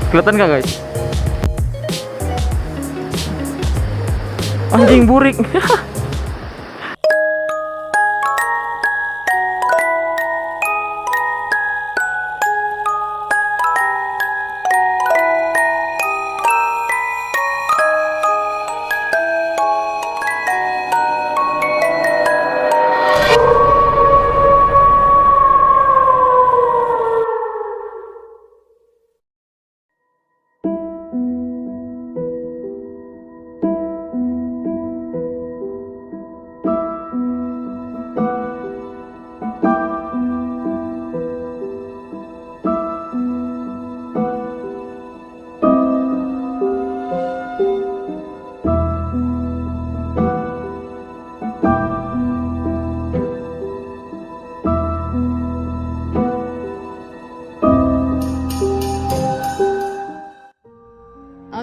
Kelihatan nggak guys? Anjing burik.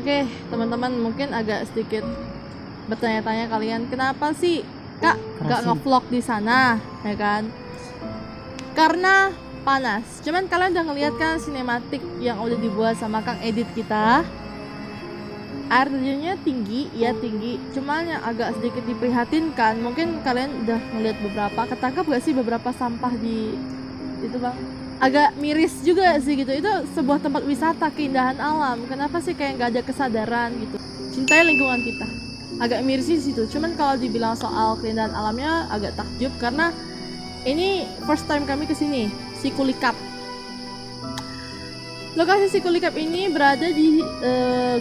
Oke, teman-teman mungkin agak sedikit bertanya-tanya kalian, kenapa sih Kak gak ngevlog di sana, ya kan? Karena panas. Cuman kalian udah ngeliat kan sinematik yang udah dibuat sama Kang Edit kita. Air terjunnya tinggi, ya tinggi. Cuman yang agak sedikit diprihatinkan, mungkin kalian udah ngeliat beberapa, ketangkap gak sih beberapa sampah di itu bang? Agak miris juga sih gitu. Itu sebuah tempat wisata, keindahan alam. Kenapa sih kayak nggak ada kesadaran gitu? Cintai lingkungan kita. Agak miris di situ. Cuman kalau dibilang soal keindahan alamnya agak takjub karena ini first time kami kesini, Sikulikap. Lokasi Sikulikap ini berada di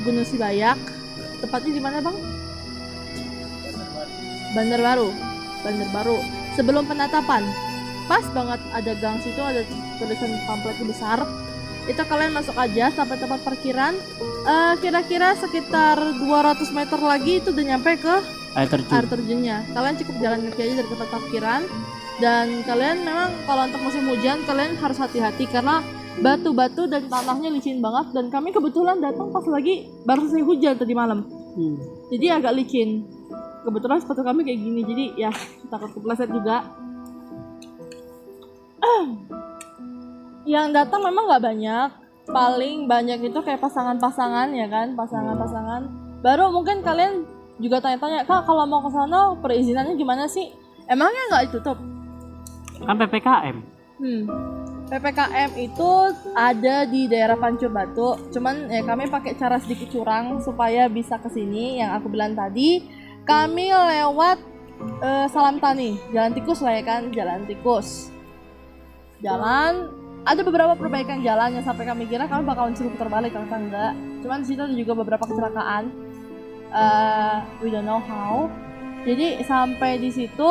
Gunung Sibayak. Tepatnya di mana bang? Bandar Baru. Sebelum penatapan. Pas banget ada gang situ, ada tulisan pamflet besar. Itu kalian masuk aja sampai tempat parkiran. Kira-kira sekitar 200 meter lagi itu udah nyampe ke air terjunnya. Kalian cukup jalan kaki aja dari tempat parkiran. Dan kalian memang kalau untuk musim hujan kalian harus hati-hati karena batu-batu dan tanahnya licin banget. Dan kami kebetulan datang pas lagi baru selesai hujan tadi malam. Jadi agak licin. Kebetulan sepatu kami kayak gini, jadi ya takut kepleset juga. Yang datang memang nggak banyak, paling banyak itu kayak pasangan-pasangan ya kan, pasangan-pasangan. Baru mungkin kalian juga tanya-tanya, Kak kalau mau ke sana perizinannya gimana sih? Emangnya nggak ditutup? Kan PPKM. PPKM itu ada di daerah Pancur Batu, cuman ya kami pakai cara sedikit curang supaya bisa kesini. Yang aku bilang tadi, kami lewat Salam Tani, Jalan Tikus lah ya kan, Jalan Tikus. Jalan ada beberapa perbaikan jalan yang sampai kami kira kami bakalan suruh putar balik, ternyata enggak. Cuman di situ ada juga beberapa kecelakaan. We don't know how. Jadi sampai di situ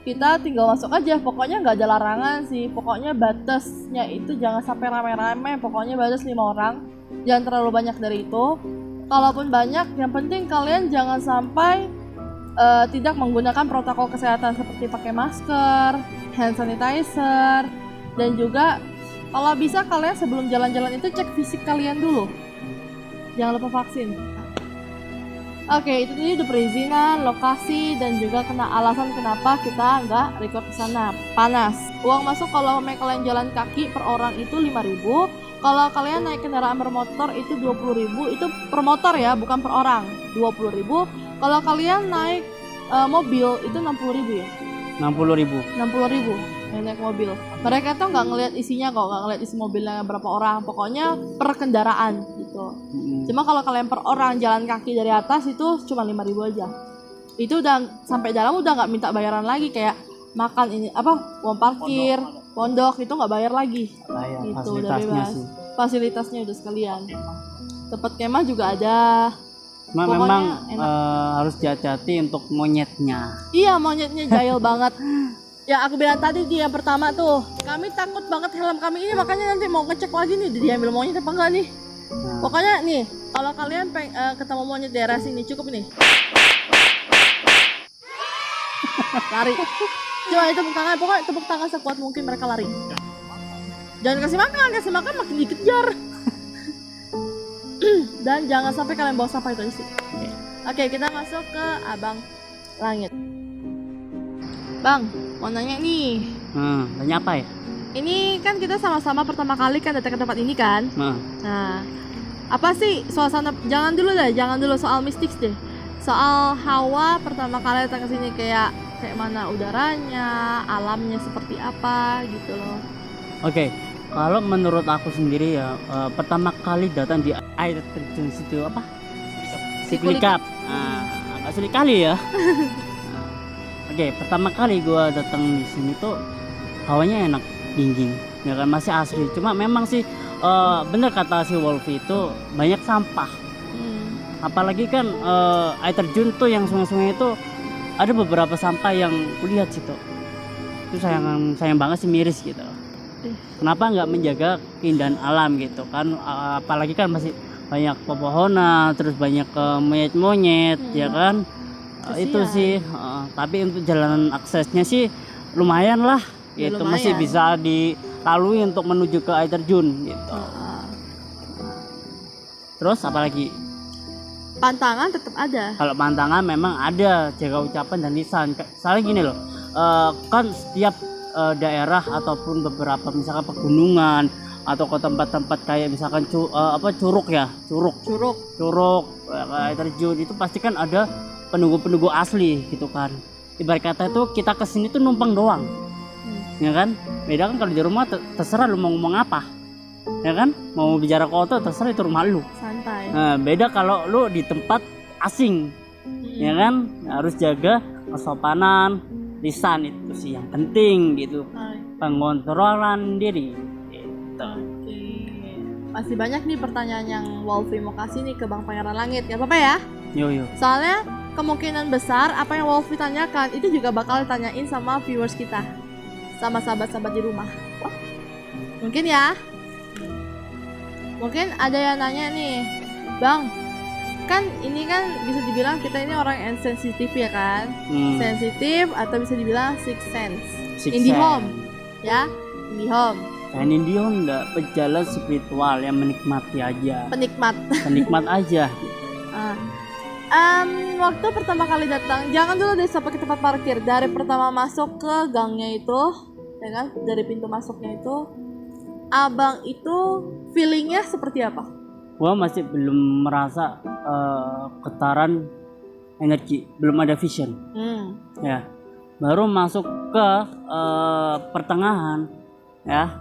kita tinggal masuk aja. Pokoknya nggak ada larangan sih. Pokoknya batasnya itu jangan sampai rame-rame. Pokoknya batas 5 orang. Jangan terlalu banyak dari itu. Kalaupun banyak, yang penting kalian jangan sampai tidak menggunakan protokol kesehatan seperti pakai masker, hand sanitizer. Dan juga kalau bisa kalian sebelum jalan-jalan itu cek fisik kalian dulu. Jangan lupa vaksin. Oke, itu tadi udah perizinan, lokasi, dan juga kena alasan kenapa kita nggak record ke sana. Panas. Uang masuk kalau kalian jalan kaki per orang itu 5.000. Kalau kalian naik kendaraan bermotor itu 20.000. Itu per motor ya, bukan per orang. 20.000. Kalau kalian naik mobil itu 60.000 ya. 60.000 yang naik mobil. Mereka tuh nggak ngelihat isinya kok, nggak ngelihat isi mobilnya berapa orang. Pokoknya per kendaraan gitu. Cuma kalau kalian per orang jalan kaki dari atas itu cuma 5.000 aja. Itu udah sampai dalam udah nggak minta bayaran lagi, kayak makan ini apa uang parkir, pondok itu nggak bayar lagi. Itu udah bebas. Fasilitasnya udah sekalian. Tempat kemah juga ada. Memang harus hati-hati untuk monyetnya. Iya, monyetnya jahil banget. Ya aku bilang tadi di yang pertama tuh, kami takut banget helm kami ini, makanya nanti mau ngecek lagi nih diambil monyet apa enggak nih. Pokoknya nih, kalau kalian ketemu monyet daerah sini cukup nih. Lari. Coba itu tepuk tangan, pokoknya tepuk tangan sekuat mungkin mereka lari. Jangan kasih makan makin dikejar. Dan jangan sampai kalian bawa sampah itu isi. Oke, kita masuk ke Abang Langit. Bang, mau nanya nih. Nanya apa ya? Ini kan kita sama-sama pertama kali kan datang ke tempat ini kan. Nah, Apa sih suasana? Jangan dulu soal mistik deh. Soal Hawa pertama kali datang ke sini kayak mana udaranya, alamnya seperti apa gitu loh. Oke, kalau menurut aku sendiri ya, pertama kali datang di air terjun situ apa? Sikulikap. Agak sulit kali ya. Oke, pertama kali gua datang di sini tuh hawanya enak, dingin, ya kan, masih asri. Cuma memang sih bener kata si Wolfie itu banyak sampah. Apalagi kan air terjun tuh yang sungai-sungai itu ada beberapa sampah yang kulihat situ. Itu sayang banget sih, miris gitu. Kenapa nggak menjaga keindahan alam gitu kan? Apalagi kan masih banyak pepohonan, terus banyak monyet-monyet, ya kan? Itu sih. Tapi untuk jalanan aksesnya sih lumayan lah. Ya, Itu lumayan. masih bisa dilalui untuk menuju ke air terjun gitu. Terus apalagi? Pantangan tetap ada. Kalau pantangan memang ada jaga ucapan dan lisan. Soalnya gini loh, kan setiap daerah ataupun beberapa misalkan pegunungan atau ke tempat-tempat kayak misalkan curug ya, air terjun itu pasti kan ada penunggu-penunggu asli gitu kan. Ibarat kata itu kita kesini tuh numpang doang, ya kan. Beda kan kalau di rumah terserah lu mau ngomong apa, ya kan. Mau bicara kotor terserah, itu rumah lu. Santai. Nah, beda kalau lu di tempat asing, ya kan, harus jaga kesopanan lisan, itu sih yang penting gitu. Pengontrolan diri gitu. Masih banyak nih pertanyaan yang Wolfie mau kasih nih ke Bang Pangeran Langit. Gak apa-apa ya? Yo. Soalnya kemungkinan besar apa yang Wolfie tanyakan itu juga bakal ditanyain sama viewers kita, sama sahabat-sahabat di rumah. Mungkin ya. Mungkin ada yang nanya nih, Bang, kan ini kan bisa dibilang kita ini orang yang sensitif ya kan? Sensitif atau bisa dibilang sixth sense. IndiHome, ya, IndiHome. Dan IndiHome enggak pejalan spiritual yang menikmati aja. Penikmat aja. Waktu pertama kali datang, jangan dulu deh sampai ke tempat parkir. Dari pertama masuk ke gangnya itu, ya kan? Dari pintu masuknya itu, Abang itu feelingnya seperti apa? Gua masih belum merasa getaran energi, belum ada vision. Ya, baru masuk ke pertengahan, ya,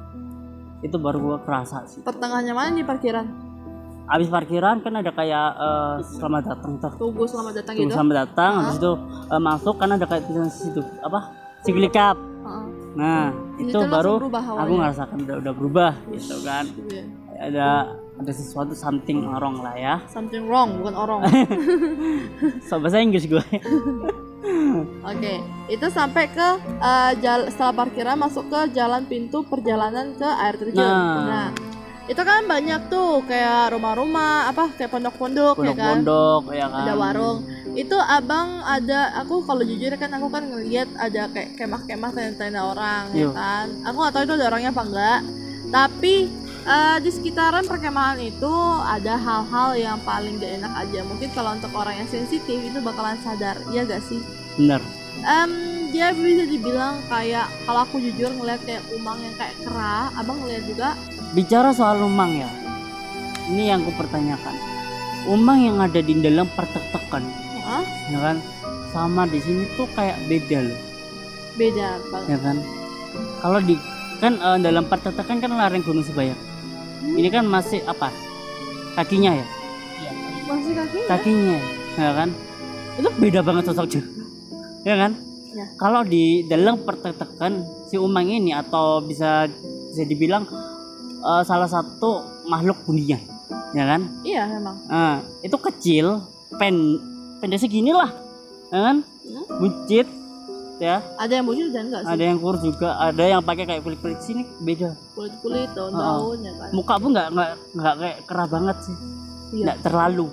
itu baru gua kerasa sih. Pertengahannya mana di parkiran? Abis parkiran kan ada kayak selamat datang tuh. Tunggu selamat datang Tunggu gitu. selamat datang. Habis itu masuk kan ada kayak tulisan situ apa? Sikulikap. Nah, itu baru aku ngerasakan udah berubah gitu kan. Iya. Ada sesuatu, something wrong lah ya. Something wrong, bukan orang. So bahasa Inggris gue. Oke, itu sampai ke setelah parkiran masuk ke jalan pintu perjalanan ke air terjun. Nah, itu kan banyak tuh kayak rumah-rumah, apa kayak pondok-pondok ya kan. Pondok ya kan. Ada warung. Itu abang aku kalau jujur kan aku kan ngeliat ada kayak kemah-kemah tenda-tenda orang ya kan. Aku nggak tahu itu ada orangnya apa enggak. Tapi di sekitaran perkemahan itu ada hal-hal yang paling gak enak aja. Mungkin kalau untuk orang yang sensitif itu bakalan sadar, iya gak sih? Bener. Dia bisa dibilang kayak, kalau aku jujur ngeliat kayak umang yang kayak kera. Abang ngeliat juga? Bicara soal umang ya, ini yang aku pertanyakan. Umang yang ada di dalam pertek-tekan, ya kan, sama di sini tuh kayak beda loh. Beda banget. Ya kan. Kalau di dalam pertek-tekan kan lereng Gunung Sebayak. Ini kan masih apa? Kakinya ya? Masih kakinya, ya kan? Itu beda banget sosoknya. Ya kan? Ya. Kalau di dalam pertek-tekan si umang ini atau bisa dibilang salah satu makhluk dunia, ya kan? Iya memang. Itu kecil, pendek segini lah, ya kan? Buncit, ya. Ada yang buncit dan enggak sih? Ada yang kurus juga, ada yang pakai kayak kulit-kulit sini beda. Kulit-kulit, daun-daun ya kan. Muka pun nggak kayak kerah banget sih, nggak terlalu.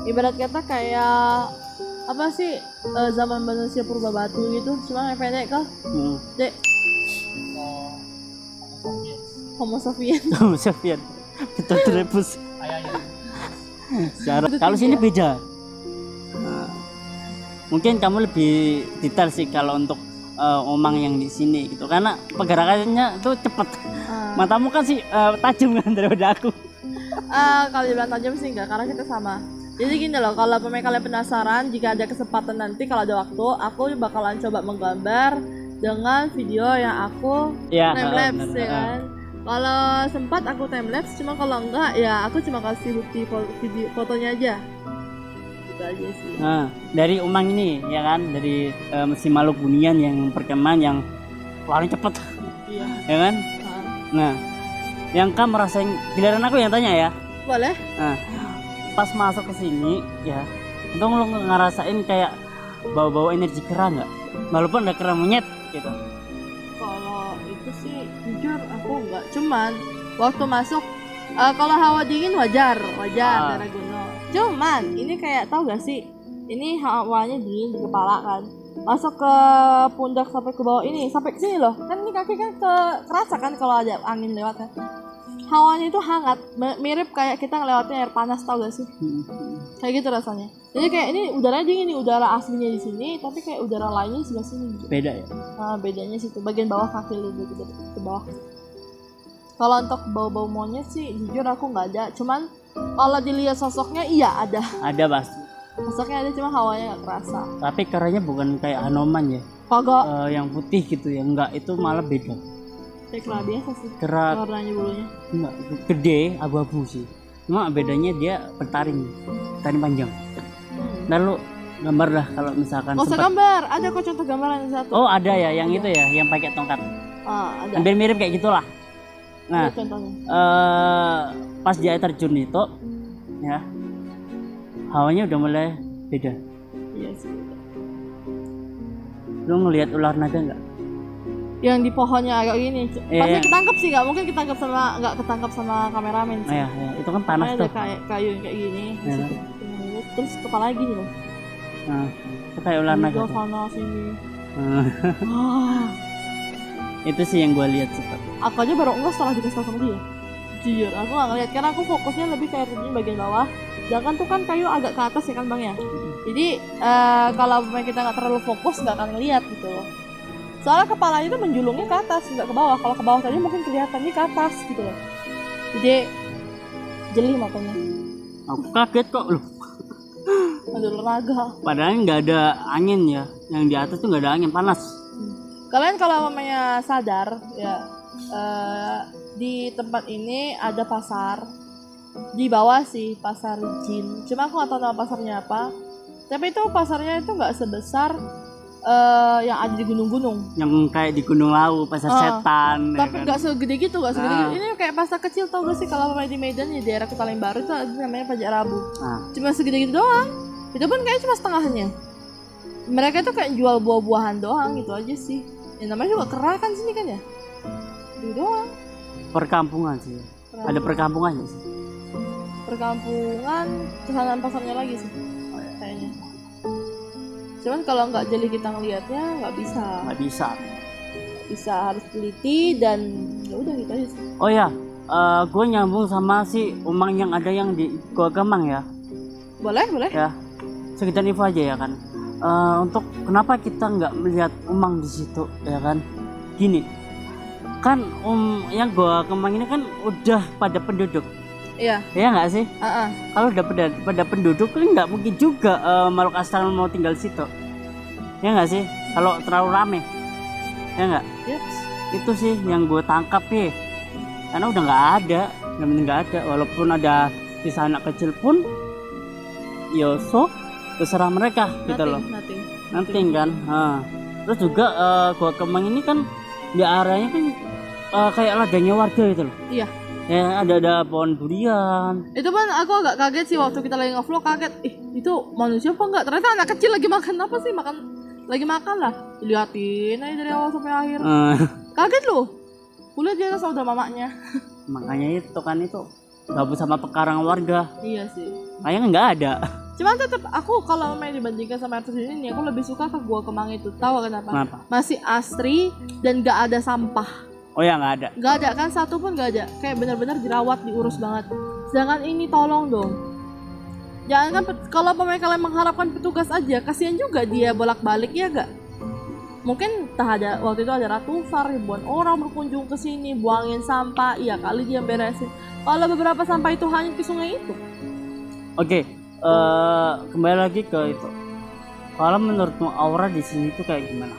Ibarat kata kayak apa sih zaman manusia purba batu gitu, cuma yang pendek kah? Dek. Homo sapien. Homo sapien. Pithecanthropus. Kalau sini beda. Mungkin kamu lebih detail sih kalau untuk omang yang di sini gitu, karena pergerakannya tuh cepet. Matamu kan sih tajam kan daripada aku. Kalau dibilang tajam sih enggak, karena kita sama. Jadi gini loh, kalau kalian penasaran, jika ada kesempatan nanti kalau ada waktu, aku bakalan coba menggambar dengan video yang aku Ya, timelapse bener. ya kan. Kalau sempat aku timelapse, cuma kalau enggak ya aku cuma kasih bukti video fotonya aja. Gitu aja sih. Nah, dari Umang ini ya kan, dari si makhluk bunian yang perkemahan yang paling cepet Iya. ya kan. Nah, yang kamu rasain, giliran aku yang tanya ya. Boleh? Nah, pas masuk ke sini ya, untung lo ngerasain kayak bau-bau energi kera nggak? Walaupun ada kera monyet gitu. Kalau itu sih jujur aku enggak. Cuman waktu masuk kalau hawa dingin wajar daerah gunung. Cuman ini kayak tahu gak sih? Ini hawanya dingin di kepala kan. Masuk ke pundak sampai ke bawah ini, sampai ke sini loh. Kan ini kaki kan kerasa kan kalau ada angin lewat kan. Hawanya itu hangat, mirip kayak kita ngelewatin air panas, tau gak sih? Kayak gitu rasanya. Jadi kayak ini udaranya dingin nih, udara aslinya di sini, tapi kayak udara lainnya di sebelah sini. Gitu. Beda ya. Nah, bedanya situ bagian bawah kaki lu gitu ke bawah. Kalau untuk bau-bau monyet sih jujur aku nggak ada. Cuman kalau dilihat sosoknya iya ada. Ada pasti. Sosoknya ada, cuma hawanya nggak kerasa. Tapi keranya bukan kayak Hanoman ya. Kagak. Yang putih gitu ya, enggak, itu malah beda. Kayak kera biasa sih. Kera Warnanya bulunya. enggak gede, abu-abu sih. Cuma bedanya dia bertaring panjang. Lalu gambar lah kalau misalkan Nggak usah sempat. gambar, ada kok contoh gambaran yang satu. Oh, ada ya yang itu ya, yang pakai tongkat. Ada. Hampir mirip kayak gitulah. Nah, Ada contohnya. pas dia terjun itu ya, hawanya udah mulai beda. Iya sih. Lu ngelihat ular naga nggak? Yang di pohonnya agak gini. Pasti Iya. ketangkep sih, nggak mungkin nggak ketangkep sama kameramen sih. Ya, itu kan panas Makanya tuh. ada kayak kayu yang kayak gini. Ya. Terus kepala gini loh. Nah, itu kayak ular naga. Juga tuh. panas ini. Nah, Wah. itu sih yang gue lihat sih. Aku aja baru enggak setelah dikasih tau sama dia. Jujur, aku nggak ngeliat karena aku fokusnya lebih kayak terjun bagian bawah. Sedangkan tuh kan kayu agak ke atas ya kan bang ya. Jadi kalau kita nggak terlalu fokus nggak akan ngeliat gitu loh. Soalnya kepalanya tuh menjulungnya ke atas nggak ke bawah. Kalau ke bawah tadi mungkin kelihatannya ke atas gitu loh. Jadi jeli matanya. Aku kaget kok loh. Ada naga. Padahal nggak ada angin ya. Yang di atas tuh nggak ada angin, panas. Kalian kalau mamanya sadar ya di tempat ini ada pasar di bawah sih, pasar jin. Cuma aku nggak tahu nama pasarnya apa. Tapi itu pasarnya itu nggak sebesar yang ada di gunung-gunung. Yang kayak di Gunung Lawu, pasar setan. Tapi ya kan? nggak segede gitu, nggak segede gitu. Ini kayak pasar kecil tau gak sih kalau mamanya di Medan di daerah Kota Baru itu ada namanya Pajak Rabu. Nah, Cuma segede gitu doang. Itu pun kayaknya cuma setengahnya. Mereka tuh kayak jual buah-buahan doang gitu aja sih. Ya namanya juga kera kan sini kan ya. Itu doang. perkampungan sih. Ada perkampungannya sih. Perkampungan kesanan pasarnya lagi sih kayaknya. Cuman kalau nggak jeli kita ngelihatnya nggak bisa. Nggak bisa. Harus teliti dan ya udah gitu aja sih. Oh ya, gue nyambung sama si Umang yang ada yang di Gua Kemang ya. Boleh. Ya, sekitar info aja ya kan. Untuk kenapa kita nggak melihat Umang di situ ya kan? Gini, kan yang Gua Kemang ini kan udah pada penduduk. Iya. Ya nggak sih? Heeh. Kalau udah pada penduduk kan nggak mungkin juga makhluk astral mau tinggal di situ. Ya nggak sih? Kalau terlalu rame, ya nggak? Yaps. Itu sih yang gue tangkap nih. Karena udah nggak ada, benar-benar nggak ada. Walaupun ada kisah anak kecil pun, Yosok terserah mereka gitu loh. Nanti kan. Terus juga Gua Kemang ini kan di areanya kan kayak ladangnya warga gitu loh. Iya. Ya ada pohon durian. Itu pun aku agak kaget sih waktu kita lagi nge-vlog, kaget. Itu manusia apa enggak? Ternyata anak kecil lagi makan apa sih? Lagi makan lah. Diliatin aja dari awal sampai akhir. Kaget loh. Kulihat dia atas udah mamanya. Makanya itu kan itu gabung sama pekarangan warga. Iya sih. Kayaknya nggak ada. Cuman tetap aku kalau main dibandingkan sama artis ini, aku lebih suka ke Gua Kemang itu. Tahu kenapa? Kenapa? Masih asri dan gak ada sampah. Oh ya nggak ada. Gak ada kan, satu pun gak ada. Kayak benar-benar dirawat, diurus banget. Sedangkan ini tolong dong. Jangan kan kalau pemain kalian mengharapkan petugas aja, kasihan juga dia bolak-balik ya gak? Mungkin waktu itu ada ratusan ribuan orang berkunjung ke sini, buangin sampah, iya kali dia beresin. Kalau beberapa sampah itu hanyut ke sungai itu. Oke, kembali lagi ke itu. Kalau menurutmu aura di sini tuh kayak gimana?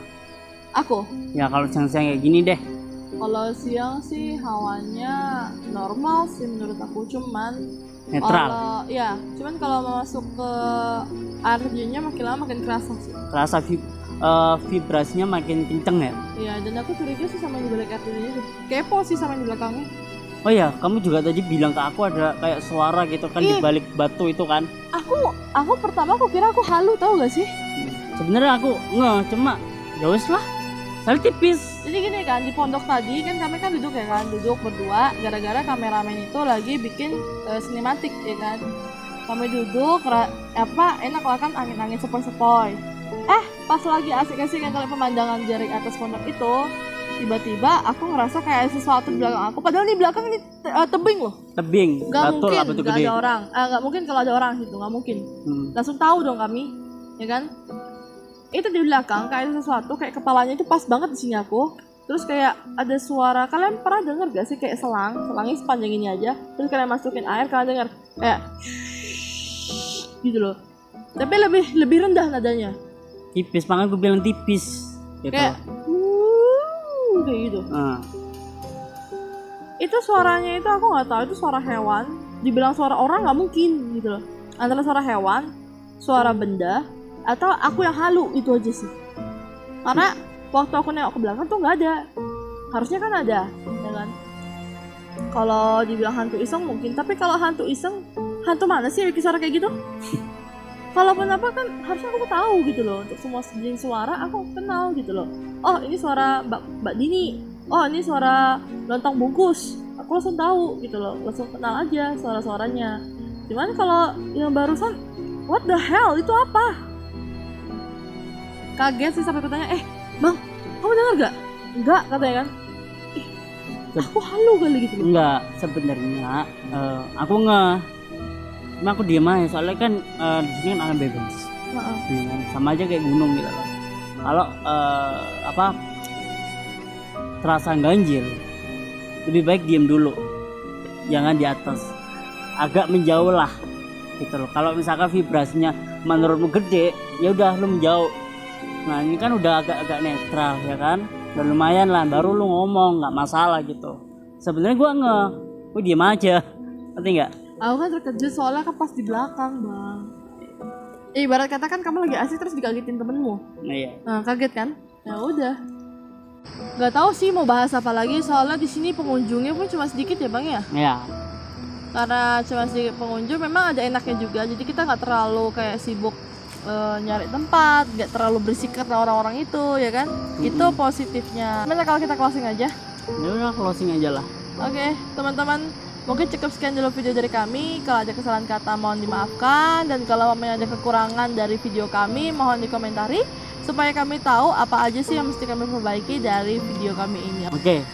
Aku, Ya kalau siang-siang kayak gini deh. kalau siang sih hawanya normal sih menurut aku, cuman Netral. cuman kalau masuk ke air terjunnya makin lama makin kerasa sih. Rasa vibrasinya makin kenceng ya. Iya, dan aku curiga sih sama yang di balik air terjunnya tuh. Kepo sih sama yang di belakangnya. Oh ya, kamu juga tadi bilang ke aku ada kayak suara gitu kan di balik batu itu kan. Aku pertama aku kira aku halu, tahu gak sih? Sebenarnya aku cuma ya wes lah. Soalnya tipis. Jadi gini kan, di pondok tadi kan kami kan duduk ya kan, duduk berdua gara-gara kameramen itu lagi bikin sinematik ya kan. Kami duduk enak lah kan, angin-angin sepoi-sepoi. Pas lagi asik-asik yang kali pemandangan dari atas pondok itu, tiba-tiba aku ngerasa kayak ada sesuatu di belakang aku, padahal di belakang ini tebing loh. Tebing. Gak Batu mungkin lah, batu gak gede. ada orang, gak mungkin kalau ada orang gitu, gak mungkin. Langsung tahu dong kami, ya kan? Itu di belakang kayak ada sesuatu, kayak kepalanya itu pas banget di sini aku. Terus kayak ada suara, kalian pernah denger gak sih kayak selangnya sepanjang ini aja, terus kalian masukin air, kalian denger kayak gitu loh. Tapi lebih rendah nadanya. Tipis, makanya gue bilang tipis gitu. Kayak kayak gitu. Itu suaranya itu aku nggak tahu itu suara hewan. Dibilang suara orang nggak mungkin gitu loh. Antara suara hewan, suara benda, atau aku yang halu, itu aja sih. Karena waktu aku nengok ke belakang tuh nggak ada. Harusnya kan ada, ya kan? Kalau dibilang hantu iseng mungkin, tapi kalau hantu iseng, hantu mana sih yang bikin suara kayak gitu? Kalaupun apa kan harusnya aku tahu gitu loh. Untuk semua jenis suara aku kenal gitu loh. Oh ini suara Mbak Dini. Oh ini suara lontong bungkus. Aku langsung tahu gitu loh. Langsung kenal aja suara-suaranya. Cuman kalau yang barusan, what the hell, itu apa? Kaget sih sampai bertanya, bang, kamu dengar gak? Enggak, katanya kan. Aku halu kali gitu loh. Enggak, sebenarnya aku cuma aku diem aja soalnya kan di sini kan alam bebas. Ya kan? Sama aja kayak gunung gitu loh. Kalau terasa ganjil, lebih baik diem dulu, jangan di atas, agak menjauh lah gitu loh. Kalau misalkan vibrasinya menurutmu gede, ya udah lu menjauh. Nah ini kan udah agak netral ya kan, udah lumayan lah, baru lu ngomong nggak masalah gitu. Sebenarnya gue diem aja, ngerti nggak? Aku kan terkejut soalnya kan pas di belakang bang. Ibarat kata kan kamu lagi asik terus dikagetin temenmu. Iya. Nah kaget kan? Ya udah. Gak tahu sih mau bahas apa lagi soalnya di sini pengunjungnya pun cuma sedikit ya bang ya. Iya. Karena cuma sedikit pengunjung, memang ada enaknya juga. Jadi kita nggak terlalu kayak sibuk nyari tempat, nggak terlalu berisik karena orang-orang itu ya kan. Itu positifnya. Gimana kalau kita closing aja? Ya udah closing aja lah. Oke, teman-teman. Mungkin cukup sekian dulu video dari kami. Kalau ada kesalahan kata mohon dimaafkan. Dan kalau ada kekurangan dari video kami mohon dikomentari, supaya kami tahu apa aja sih yang mesti kami perbaiki dari video kami ini. Oke,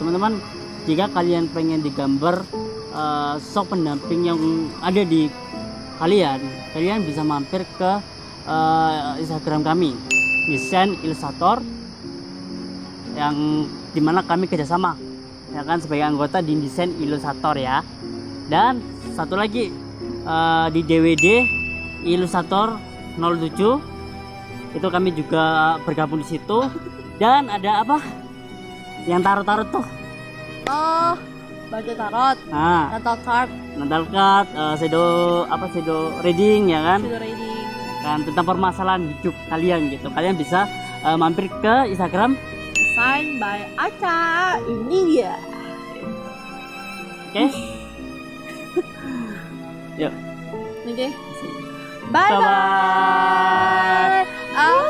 teman-teman, jika kalian pengen digambar sosok pendamping yang ada di kalian bisa mampir ke Instagram kami, Desain Ilustrator, yang dimana kami kerjasama ya kan sebagai anggota di Desain Ilustrator ya. Dan satu lagi di DWD Ilustrator 07 itu kami juga bergabung di situ. Dan ada apa yang tarot tuh? Oh, baca tarot, Natal card, shadow reading ya kan, shadow reading kan tentang permasalahan hidup kalian gitu. Kalian bisa mampir ke Instagram Design by Aca. Ini dia. Oke. Yuk. Oke. Bye bye. Bye.